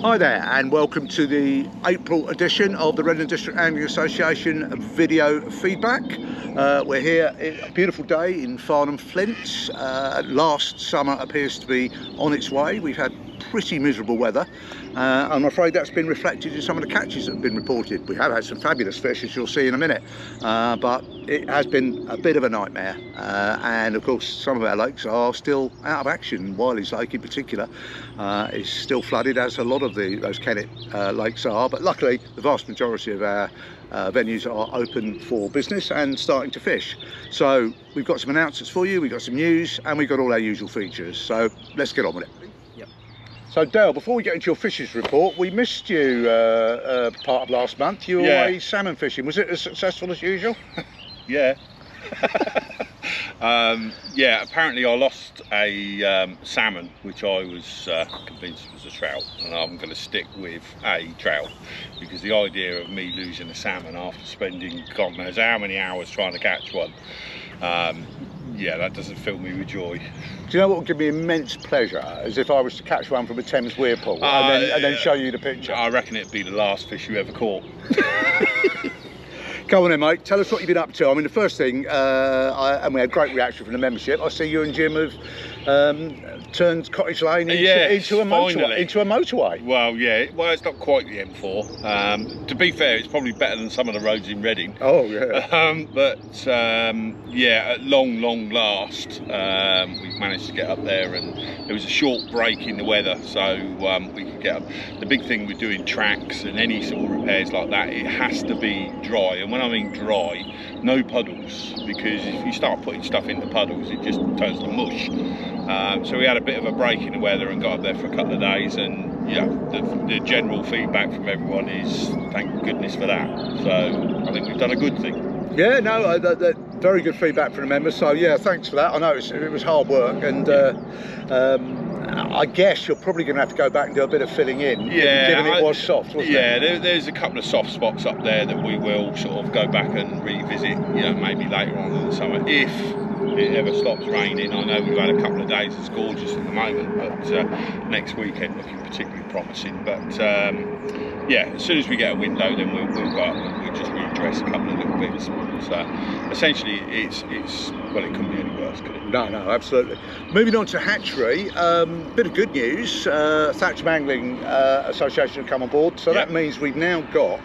Hi there, and welcome to the April edition of the Redland District Angling Association video feedback. We're here, a beautiful day in Farnham Flint. Last summer appears to be on its way. We've had pretty miserable weather. I'm afraid that's been reflected in some of the catches that have been reported. We have had some fabulous fish, as you'll see in a minute, but it has been a bit of a nightmare. And of course, some of our lakes are still out of action. Wiley's Lake in particular is still flooded, as a lot of those Kennet lakes are. But luckily, the vast majority of our venues are open for business and starting to fish. So we've got some announcements for you, we've got some news, and we've got all our usual features. So let's get on with it. So Dale, before we get into your fishes report, we missed you part of last month. You were away salmon fishing. Was it as successful as usual? Yeah. Yeah, apparently I lost a salmon, which I was convinced was a trout, and I'm going to stick with a trout, because the idea of me losing a salmon after spending God knows how many hours trying to catch one, yeah, that doesn't fill me with joy. Do you know what would give me immense pleasure? As if I was to catch one from a Thames weir pool and then show you the picture. I reckon it'd be the last fish you ever caught. Come on then, mate, tell us what you've been up to. I mean, the first thing, and we had great reaction from the membership, I see you and Jim have turned Cottage Lane into a motorway. Well, yeah, well, it's not quite the M4. To be fair, it's probably better than some of the roads in Reading. Oh, yeah. Yeah, at long last, we've managed to get up there, and there was a short break in the weather, so we could get up. The big thing with doing tracks and any sort of repairs like that, it has to be dry. And when I mean dry, no puddles, because if you start putting stuff into puddles, it just turns to mush. So we had a bit of a break in the weather and got up there for a couple of days, and yeah, the general feedback from everyone is thank goodness for that. So I think we've done a good thing. Yeah, no, very good feedback from the members. So yeah, thanks for that. I know it was hard work, and I guess you're probably going to have to go back and do a bit of filling in. Yeah, given it was soft, wasn't it? Yeah, there's a couple of soft spots up there that we will sort of go back and revisit, you know, maybe later on in the summer if it ever stops raining. I know we've had a couple of days that's gorgeous at the moment, but next weekend looking particularly promising. But yeah, as soon as we get a window, then we'll go up and we'll just readdress a couple of little bits. So essentially, it's well, it couldn't be any worse, could it? No, absolutely. Moving on to Hatchery, bit of good news. Thatcham Angling Association have come on board, so that means we've now got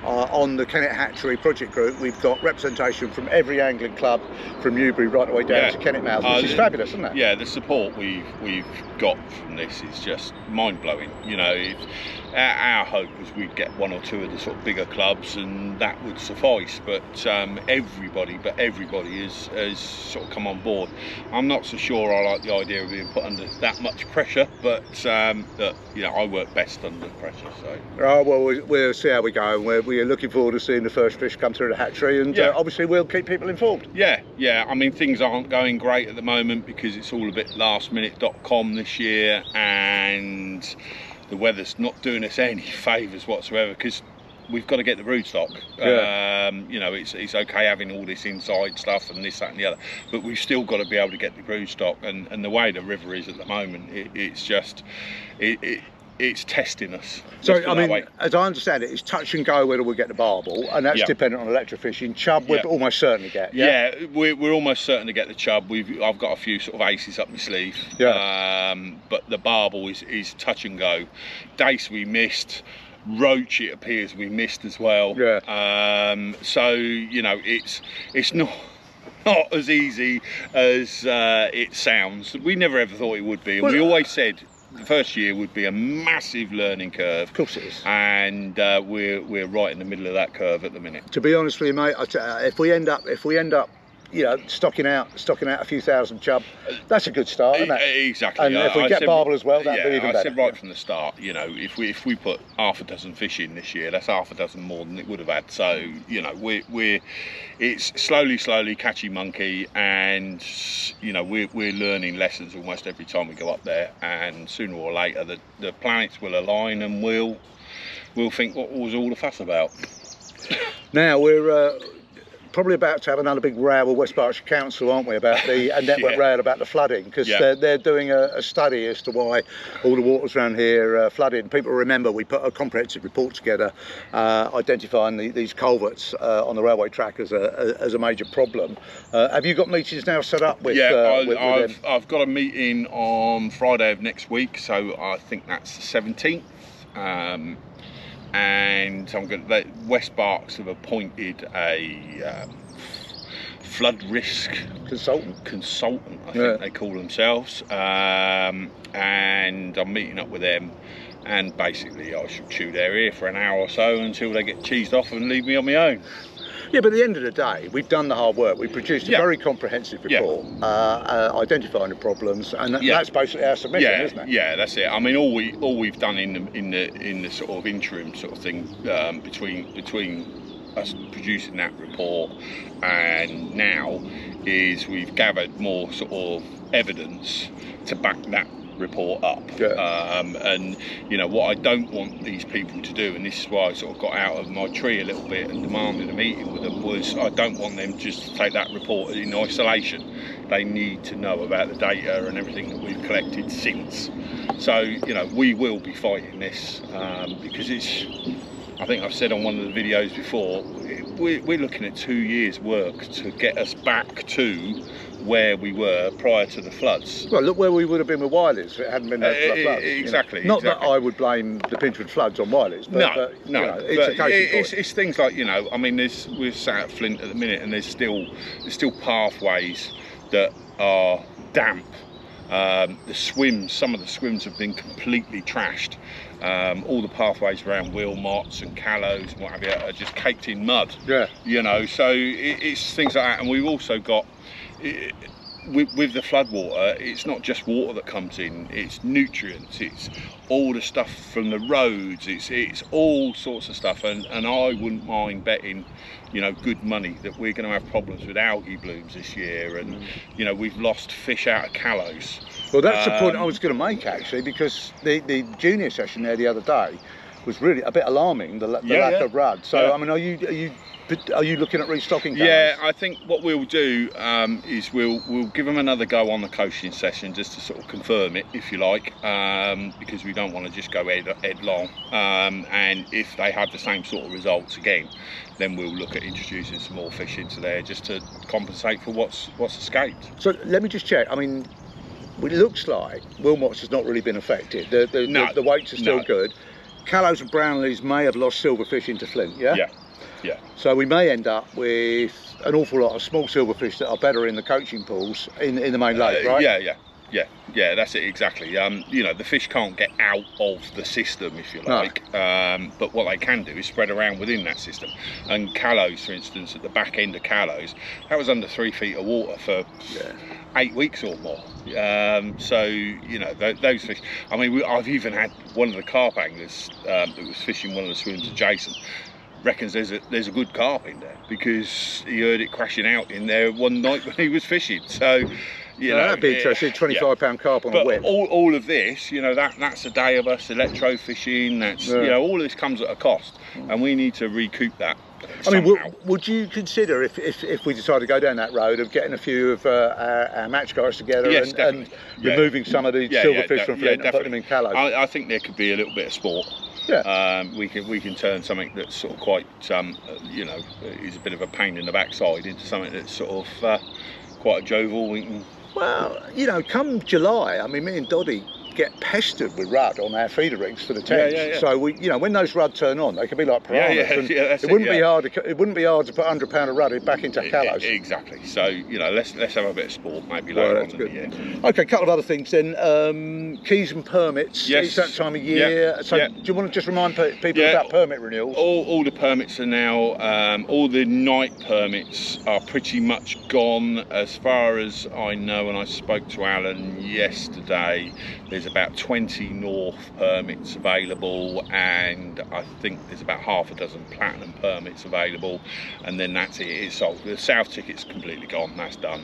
on the Kennet Hatchery project group, we've got representation from every angling club from Newbury right the way down to Kennet Mouth, which is fabulous, isn't it? Yeah, the support we've got from this is just mind-blowing. You know, our hope was we'd get one or two of the sort of bigger clubs and that would suffice, but everybody has sort of come on board. I'm not so sure I like the idea of being put under that much pressure, but you know, I work best under pressure. So well, we'll see how we go, and we are looking forward to seeing the first fish come through the hatchery, and obviously we'll keep people informed. Yeah, I mean, things aren't going great at the moment because it's all a bit lastminute.com this year, and the weather's not doing us any favours whatsoever, because we've got to get the broodstock. You know, it's okay having all this inside stuff and this, that and the other, but we've still got to be able to get the broodstock, and the way the river is at the moment, it's just it's testing us. So I mean, as I understand it, it's touch and go whether we'll get the barbel, and that's dependent on electrofishing. Chub we'll almost certainly get. Yeah, we're almost certain to get the chub. I've got a few sort of aces up my sleeve. But the barbel is touch and go. Dace we missed. Roach, it appears we missed as well. So you know, it's not as easy as it sounds. We never ever thought it would be, and we always said the first year would be a massive learning curve. Of course it is. And we're right in the middle of that curve at the minute. To be honest with you, mate, if we end up, you know, stocking out a few thousand chub, that's a good start, isn't it? Exactly. And if we get barbel as well, that'd be even better. I said right from the start, you know, if we put half a dozen fish in this year, that's half a dozen more than it would have had. So, you know, it's slowly catchy monkey, and you know, we're learning lessons almost every time we go up there, and sooner or later the planets will align, and we'll think what was all the fuss about. Now we're probably about to have another big row with West Berkshire Council, aren't we, about the network rail about the flooding, because they're doing a study as to why all the waters around here flooded. People remember we put a comprehensive report together identifying these culverts on the railway track as a major problem. Have you got meetings now set up with? I've got a meeting on Friday of next week, so I think that's the 17th. And I'm going to, West Berks have appointed a flood risk consultant, I think they call themselves, and I'm meeting up with them, and basically I should chew their ear for an hour or so until they get cheesed off and leave me on my own. Yeah, but at the end of the day, we've done the hard work. We produced a very comprehensive report identifying the problems, and that's basically our submission, isn't it? Yeah, that's it. I mean, all we've done in the sort of interim sort of thing between us producing that report and now is we've gathered more sort of evidence to back that report up. And you know what I don't want these people to do, and this is why I sort of got out of my tree a little bit and demanded a meeting with them, was I don't want them just to take that report in isolation. They need to know about the data and everything that we've collected since. So you know, we will be fighting this because it's, I think I've said on one of the videos before, we're looking at 2 years work to get us back to where we were prior to the floods. Well, look where we would have been with Wileys if it hadn't been those floods. Exactly. You know? Not that I would blame the Pinchwood floods on Wileys, but you know, it's things like, you know, I mean, we're sat at Flint at the minute, and there's still pathways that are damp. Some of the swims have been completely trashed. All the pathways around Wilmots and Callows and what have you are just caked in mud. You know, so it's things like that. And we've also got, with the floodwater, it's not just water that comes in, it's nutrients, it's all the stuff from the roads, it's all sorts of stuff, and I wouldn't mind betting, you know, good money that we're going to have problems with algae blooms this year, and you know, we've lost fish out of Callows. Well, that's the point I was going to make, actually, because the junior session there the other day was really a bit alarming, the lack of rudd. So I mean, are you looking at restocking Callows? Yeah, I think what we'll do is we'll give them another go on the coaching session just to sort of confirm it, if you like, because we don't want to just go headlong. And if they have the same sort of results again, then we'll look at introducing some more fish into there just to compensate for what's escaped. So let me just check. I mean, it looks like Wilmots has not really been affected. The weights are still good. Callows and Brownleys may have lost silverfish into Flint, yeah? Yeah. So we may end up with an awful lot of small silverfish that are better in the coaching pools in the main lake, right? Yeah, that's it, exactly. You know, the fish can't get out of the system, if you like, but what they can do is spread around within that system. And Callows, for instance, at the back end of Callows, that was under 3 feet of water for 8 weeks or more. So, you know, those fish, I mean, I've even had one of the carp anglers that was fishing one of the swims adjacent reckons there's a good carp in there because he heard it crashing out in there one night when he was fishing. So, you know, that'd be interesting. 25-pound carp on a whip. All of this, you know, that's a day of us electro fishing. That's you know, all of this comes at a cost, and we need to recoup that. I mean, would you consider if we decide to go down that road of getting a few of our match guys together and removing some of the silverfish from Flint and putting them in Callows? I think there could be a little bit of sport. We can turn something that's sort of quite you know, is a bit of a pain in the backside into something that's sort of quite a jovial. Well, you know, come July, I mean, me and Doddy get pestered with rudd on our feeder rigs for the tents. So we, you know, when those rudd turn on, they can be like piranhas. It wouldn't be hard. It wouldn't be hard to put £100 of rudd back into Callows. Exactly. So you know, let's have a bit of sport maybe later on in the year. Okay, a couple of other things then. Keys and permits. It's that time of year. So do you want to just remind people about permit renewals? All the permits are now. All the night permits are pretty much gone, as far as I know. And I spoke to Alan yesterday. there's about 20 North permits available, and I think there's about half a dozen Platinum permits available, and then that's it, it's sold. The South ticket's completely gone, that's done.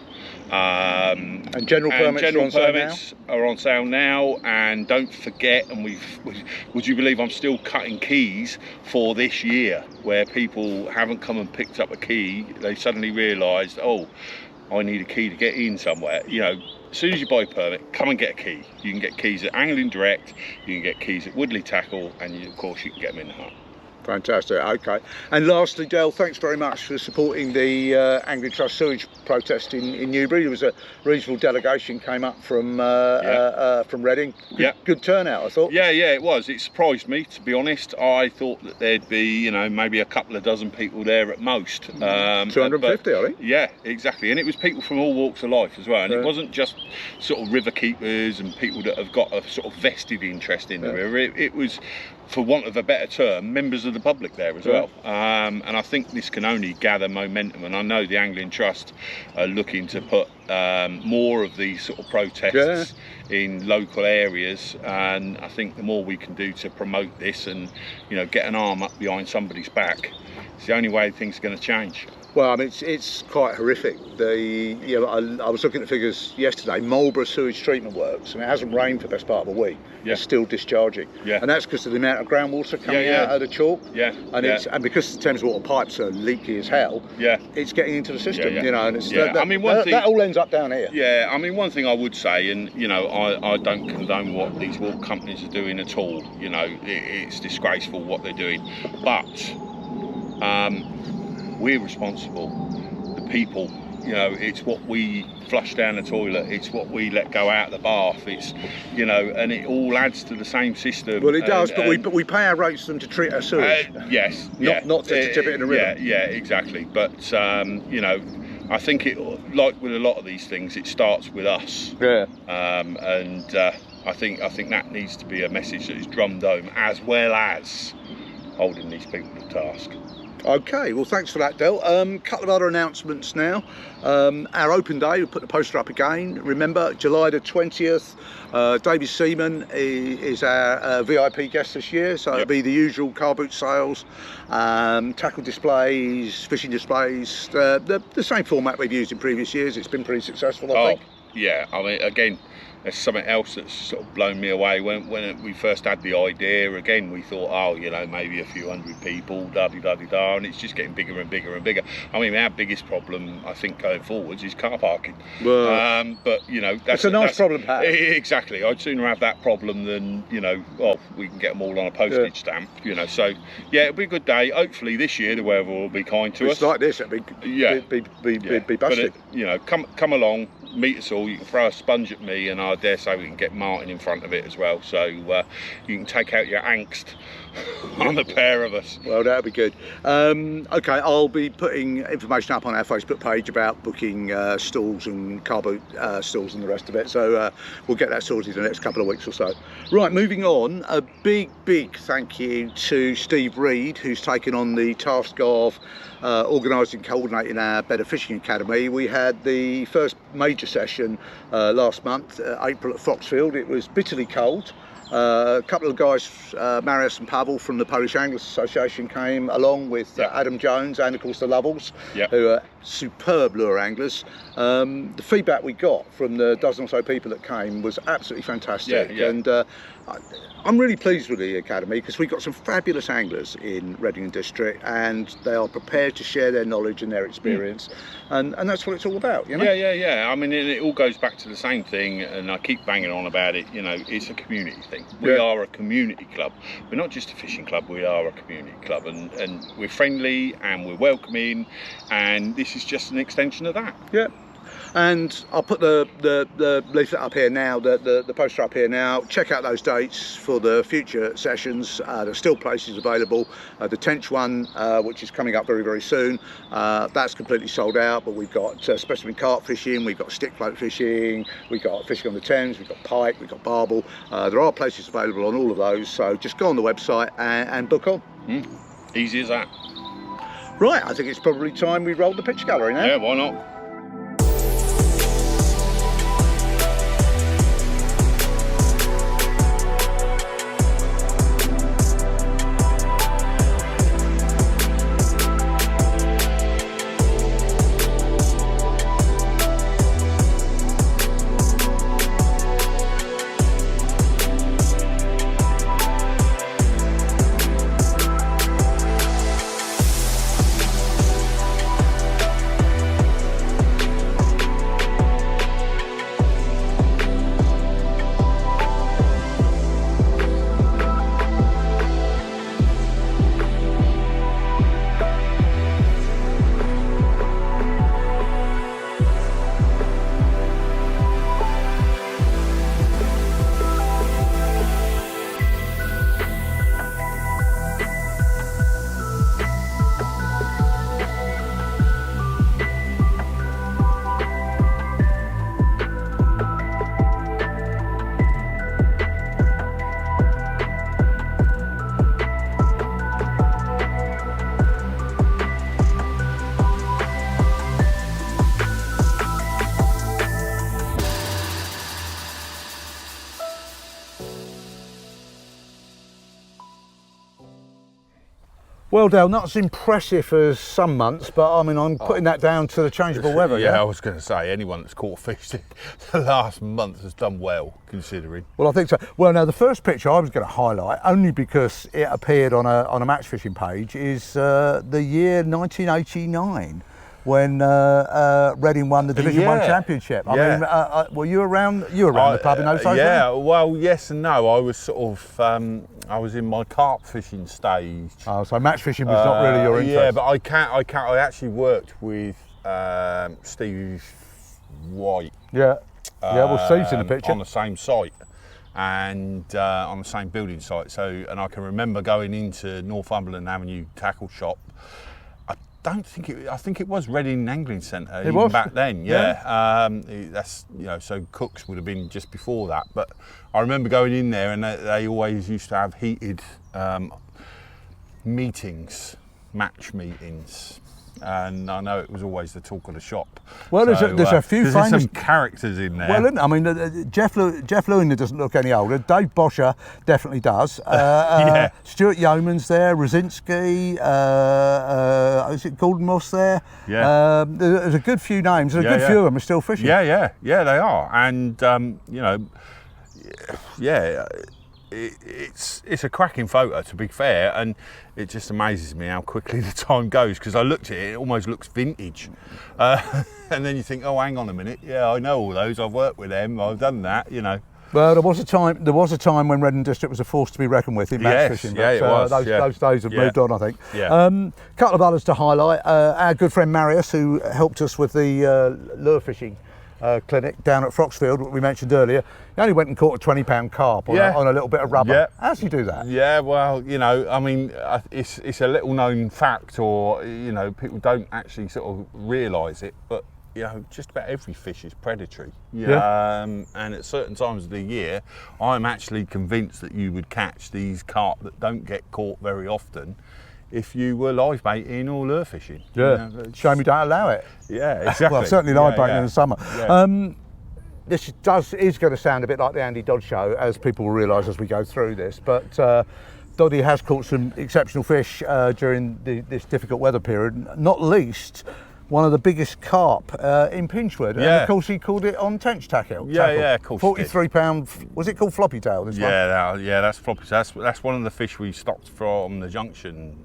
And general permits are on sale now, and don't forget, and would you believe I'm still cutting keys for this year, where people haven't come and picked up a key, they suddenly realised, oh, I need a key to get in somewhere. You know, as soon as you buy a permit, come and get a key. You can get keys at Angling Direct, you can get keys at Woodley Tackle, and of course you can get them in the hut. Fantastic, okay. And lastly, Dale, thanks very much for supporting the Angling Trust sewage protest in Newbury. There was a reasonable delegation came up from Reading. Good turnout, I thought. Yeah, it was. It surprised me, to be honest. I thought that there'd be, you know, maybe a couple of dozen people there at most. 250, I think. Yeah, exactly. And it was people from all walks of life as well. And it wasn't just sort of river keepers and people that have got a sort of vested interest in the river. It was, for want of a better term, members of the public there as well. And I think this can only gather momentum, and I know the Angling Trust are looking to put more of these sort of protests in local areas, and I think the more we can do to promote this and, you know, get an arm up behind somebody's back, it's the only way things are going to change. Well, I mean, it's quite horrific. I was looking at figures yesterday. Marlborough sewage treatment works, and it hasn't rained for the best part of a week. It's still discharging, and that's because of the amount of groundwater coming out of the chalk. And because the Thames water pipes are leaky as hell. It's getting into the system. You know, and it's I mean, one thing that all ends up down here. I mean, one thing I would say, and you know, I don't condone what these water companies are doing at all. You know, it's disgraceful what they're doing, but we're responsible, the people. You know, it's what we flush down the toilet, it's what we let go out the bath, it's, you know, and it all adds to the same system. Well, it does, but we pay our rates to them to treat our sewage. Not to tip it in a river. Exactly. But you know, I think it, like with a lot of these things, it starts with us. And I think that needs to be a message that is drummed home, as well as holding these people to task. Okay, well, thanks for that, Del. Couple of other announcements now. Our open day, we'll put the poster up again. Remember, July the 20th, David Seaman is our VIP guest this year, so it'll be the usual car boot sales, tackle displays, fishing displays, the same format we've used in previous years. It's been pretty successful, I think. Yeah, I mean, again, there's something else that's sort of blown me away. When we first had the idea, again, we thought, oh, you know, maybe a few hundred people, da-di-da-di-da, and it's just getting bigger and bigger and bigger. I mean, our biggest problem, I think, going forwards is car parking. Well, but, you know, that's a nice problem to have. Exactly. I'd sooner have that problem than, you know, well, we can get them all on a postage stamp, you know. So, yeah, it'll be a good day. Hopefully this year the weather will be kind to us. It's like this, it'd be busted. But you know, come along, meet us all. You can throw a sponge at me, and I dare say we can get Martin in front of it as well, so you can take out your angst on the pair of us. Well, that'll be good. Okay, I'll be putting information up on our Facebook page about booking stalls and car boot stalls and the rest of it, so we'll get that sorted in the next couple of weeks or so. Right, moving on, a big thank you to Steve Reed, who's taken on the task of organising and coordinating our Better Fishing Academy. We had the first major session last month, April, at Foxfield. It was bitterly cold. A couple of guys, Marius and Pavel from the Polish Anglers Association, came along with Adam Jones and of course the Lovells, who are superb lure anglers. The feedback we got from the dozen or so people that came was absolutely fantastic, and I'm really pleased with the Academy because we've got some fabulous anglers in Reading District, and they are prepared to share their knowledge and their experience, and that's what it's all about, you know? Yeah. I mean, it all goes back to the same thing, and I keep banging on about it. You know, it's a community thing. We are a community club. We're not just a fishing club. We are a community club, and we're friendly and we're welcoming, and this is just an extension of that. Yeah. And I'll put the leaflet up here now, the poster up here now. Check out those dates for the future sessions. There's still places available. The Tench one, which is coming up very, very soon, that's completely sold out, but we've got specimen carp fishing, we've got stick float fishing, we've got fishing on the Thames, we've got pike, we've got barbel. There are places available on all of those, so just go on the website and book on. Easy as that. Right, I think it's probably time we rolled the picture gallery now. Yeah, why not? Well, Dale, not as impressive as some months, but I mean, I'm putting that down to the changeable weather. Yeah, I was going to say, anyone that's caught fish the last month has done well, considering. Well, I think so. Well, now the first picture I was going to highlight, only because it appeared on a match fishing page, is the year 1989. When Reading won the Division 1 championship. I mean, were you around? You were around the club in those days? Yeah, well, yes and no. I was sort of, I was in my carp fishing stage. Oh, so match fishing was not really your interest. Yeah, but I actually worked with Steve White. Yeah, well, Steve's in the picture. On the same site and on the same building site. So, and I can remember going into Northumberland Avenue tackle shop. I think it was Reading Angling Centre even back then. Yeah. That's, you know, so Cook's would have been just before that. But I remember going in there, and they always used to have heated meetings, match meetings. And I know it was always the talk of the shop. Well, there's a few famous... There's some characters in there. Well, I mean, Jeff Lewin doesn't look any older. Dave Boscher definitely does. Yeah. Stuart Yeoman's there. Rosinski. Is it Gordon Moss there? Yeah. There's a good few names. And a good few of them are still fishing. Yeah, they are. And, you know, yeah... It's a cracking photo, to be fair, and it just amazes me how quickly the time goes, because I looked at it, it almost looks vintage, and then you think, oh, hang on a minute, yeah, I know all those, I've worked with them, I've done that, you know. Well, there was a time when Reading District was a force to be reckoned with in match fishing. Yeah, it was. Those days have moved on, I think. Yeah. Couple of others to highlight. Our good friend Marius, who helped us with the lure fishing clinic down at Froxfield, what we mentioned earlier. He only went and caught a 20-pound carp on a little bit of rubber. Yeah. How does he do that? Yeah, well, you know, I mean, it's a little known fact, or, you know, people don't actually sort of realise it, but, you know, just about every fish is predatory. Yeah. And at certain times of the year, I'm actually convinced that you would catch these carp that don't get caught very often if you were live baiting or lure fishing. Yeah, you know, shame you don't allow it. Yeah, exactly. Well, certainly live baiting in the summer. Yeah. This is going to sound a bit like the Andy Dodd show, as people will realise as we go through this, but Doddy has caught some exceptional fish during this difficult weather period, not least one of the biggest carp in Pinchwood. Yeah. And of course he called it on tench tackle. Yeah, of course. 43-pound, was it called floppy tail, this one? That's floppy tail. That's one of the fish we stocked from the junction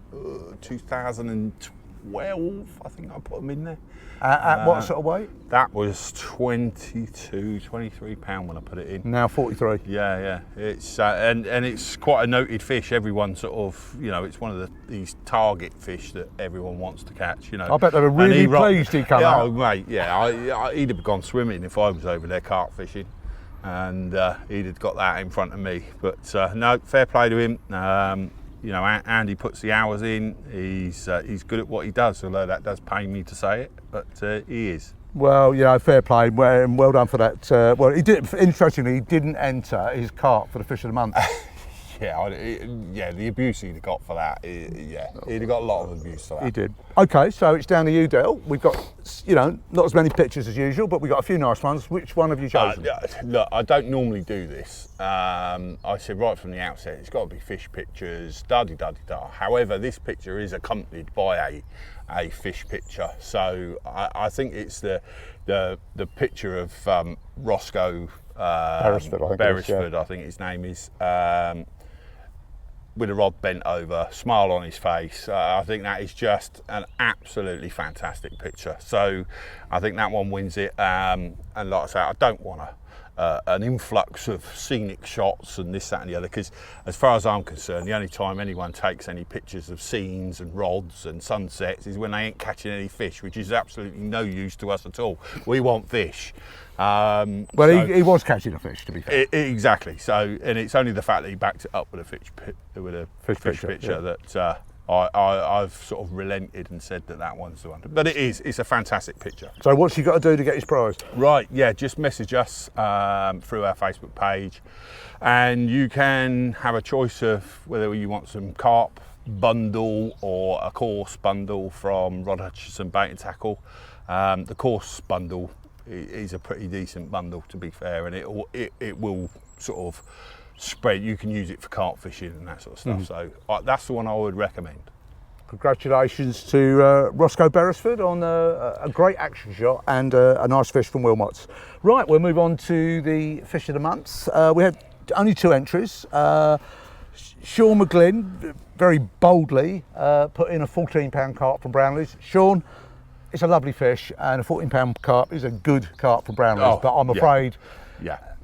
2012, I think I put them in there. At what sort of weight? That was 23 pound when I put it in. Now 43. Yeah. It's and it's quite a noted fish. Everyone sort of, you know, it's one of these target fish that everyone wants to catch. You know. I bet they were really pleased he came out. Oh mate, yeah. He'd have gone swimming if I was over there carp fishing, and he'd have got that in front of me. But no, fair play to him. You know, Andy puts the hours in. He's good at what he does, although that does pain me to say it, but he is. Well, you know, fair play, and well done for that. Well, he did. Interestingly, he didn't enter his carp for the fish of the month. The abuse he'd have got for that. He'd have got a lot of abuse for that. He did. Okay, so it's down to you, Dale. We've got, you know, not as many pictures as usual, but we've got a few nice ones. Which one have you chosen? Look, I don't normally do this. I said right from the outset, it's got to be fish pictures, da-di-da-di-da. However, this picture is accompanied by a fish picture. So I think it's the picture of Roscoe Beresford, I think his name is. With a rod bent over, smile on his face. I think that is just an absolutely fantastic picture. So I think that one wins it. And like I say, I don't want an influx of scenic shots and this, that and the other, because as far as I'm concerned, the only time anyone takes any pictures of scenes and rods and sunsets is when they ain't catching any fish, which is absolutely no use to us at all. We want fish. He was catching a fish, to be fair. Exactly. So, and it's only the fact that he backed it up with a fish picture that I've sort of relented and said that one's the one. But it's a fantastic picture. So what's he got to do to get his prize? Right, yeah, just message us through our Facebook page, and you can have a choice of whether you want some carp bundle or a course bundle from Rod Hutchison Bait and Tackle. The course bundle is a pretty decent bundle, to be fair, and it will sort of spread. You can use it for carp fishing and that sort of stuff. So that's the one I would recommend. Congratulations to Roscoe Beresford on a great action shot and a nice fish from Wilmots. Right, we'll move on to the fish of the month. We had only 2 entries. Sean McGlynn very boldly put in a 14-pound carp from Brownlees. Sean, it's a lovely fish, and a 14-pound carp is a good carp from Brownlees, but I'm afraid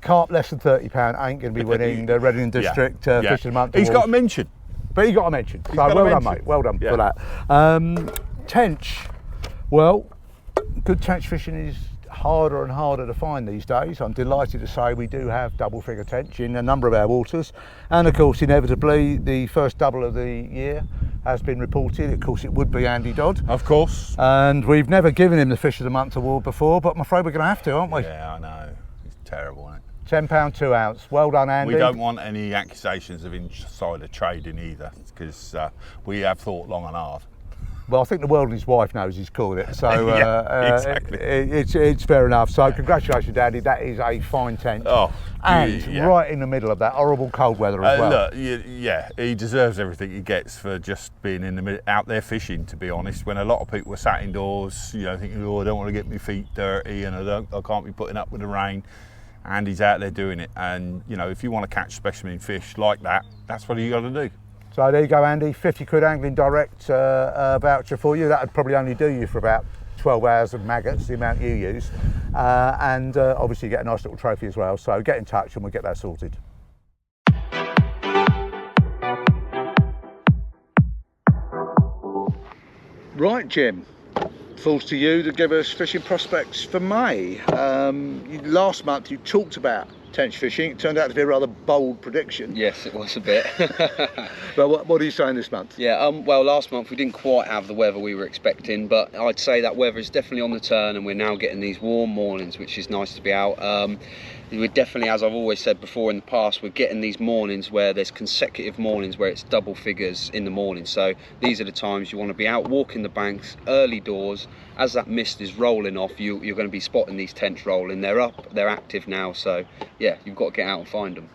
carp less than 30 pound ain't going to be winning the Reading District Fish of the Month He's award. got a mention. But he got a mention. So well done, mate. Well done for that. Tench. Well, good tench fishing is harder and harder to find these days. I'm delighted to say we do have double figure tench in a number of our waters, and of course inevitably the first double of the year has been reported. Of course it would be Andy Dodd, Of course. and we've never given him the Fish of the Month award before, but I'm afraid we're going to have to, aren't we? Yeah, I know. It's terrible, isn't it? £10 2 ounce. Well done, Andy. We don't want any accusations of insider trading either, because we have thought long and hard. Well, I think the world and his wife knows he's called it, so exactly. It's fair enough. So congratulations, Andy. That is a fine tench. Oh, and right in the middle of that horrible cold weather as well. Look, yeah, he deserves everything he gets for just being in the middle, out there fishing. To be honest, when a lot of people were sat indoors, thinking, "Oh, I don't want to get my feet dirty, and I can't be putting up with the rain." Andy's out there doing it, and if you want to catch specimen fish like that, that's what you got to do. So there you go, Andy. 50 quid Angling Direct voucher for you. That would probably only do you for about 12 hours of maggots, the amount you use, and obviously you get a nice little trophy as well. So get in touch and we'll get that sorted. Right, Jim. Falls to you to give us fishing prospects for May. Last month you talked about tench fishing. It turned out to be a rather bold prediction. Yes, it was a bit. But what are you saying this month? Yeah, well, last month we didn't quite have the weather we were expecting, but I'd say that weather is definitely on the turn, and we're now getting these warm mornings, which is nice to be out. We're definitely, as I've always said before in the past, we're getting these mornings where there's consecutive mornings where it's double figures in the morning. So these are the times you want to be out walking the banks early doors. As that mist is rolling off, you're going to be spotting these tench rolling. They're up, they're active now, so yeah, you've got to get out and find them.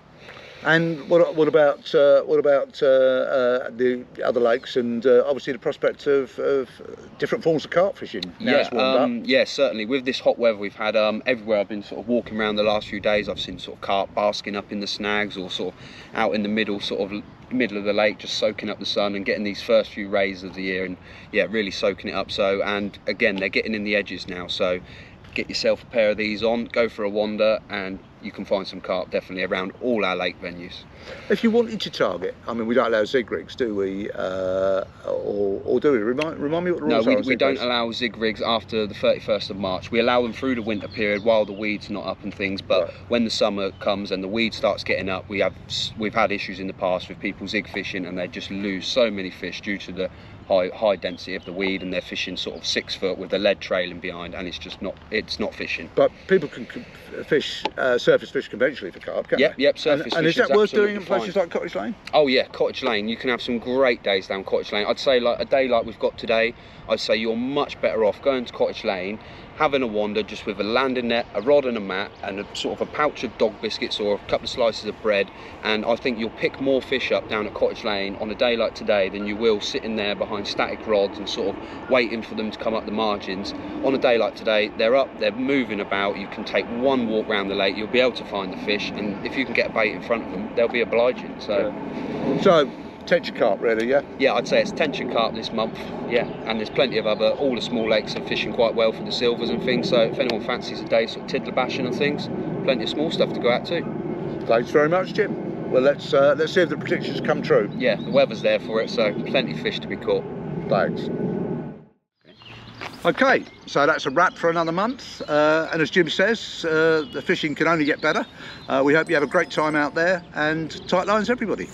And what about the other lakes, and obviously the prospect of different forms of carp fishing now it's warmed up? Yeah, certainly. With this hot weather we've had, everywhere I've been sort of walking around the last few days, I've seen sort of carp basking up in the snags, or sort of out in the middle of the lake, just soaking up the sun and getting these first few rays of the year, and yeah, really soaking it up. So, and again, they're getting in the edges now, so get yourself a pair of these on, go for a wander, and you can find some carp definitely around all our lake venues. If you wanted to target, I mean, we don't allow zig rigs, do we? Or do we? Remind me what the rules are. No, we don't allow zig rigs after the 31st of March. We allow them through the winter period while the weed's not up and things, but when the summer comes and the weed starts getting up, we've had issues in the past with people zig fishing, and they just lose so many fish due to the high density of the weed, and they're fishing sort of 6 foot with the lead trailing behind, and it's not fishing. But people can fish surface fish conventionally for carp, can't they? Yep, surface fish. And is that worth doing in places like Cottage Lane? Oh yeah, Cottage Lane. You can have some great days down Cottage Lane. I'd say like a day like we've got today, I'd say you're much better off going to Cottage Lane, having a wander just with a landing net, a rod and a mat, and a sort of a pouch of dog biscuits or a couple of slices of bread, and I think you'll pick more fish up down at Cottage Lane on a day like today than you will sitting there behind static rods and sort of waiting for them to come up the margins. On a day like today, they're up, they're moving about, you can take one walk around the lake, you'll be able to find the fish, and if you can get a bait in front of them, they'll be obliging. So tench and carp, really, yeah? Yeah, I'd say it's tench and carp this month, yeah, and there's plenty of all the small lakes are fishing quite well for the silvers and things, so if anyone fancies a day sort of tiddler bashing and things, plenty of small stuff to go out too. Thanks very much, Jim. Well, let's see if the predictions come true. Yeah, the weather's there for it, so plenty of fish to be caught. Thanks. Okay, so that's a wrap for another month, and as Jim says, the fishing can only get better. We hope you have a great time out there, and tight lines everybody.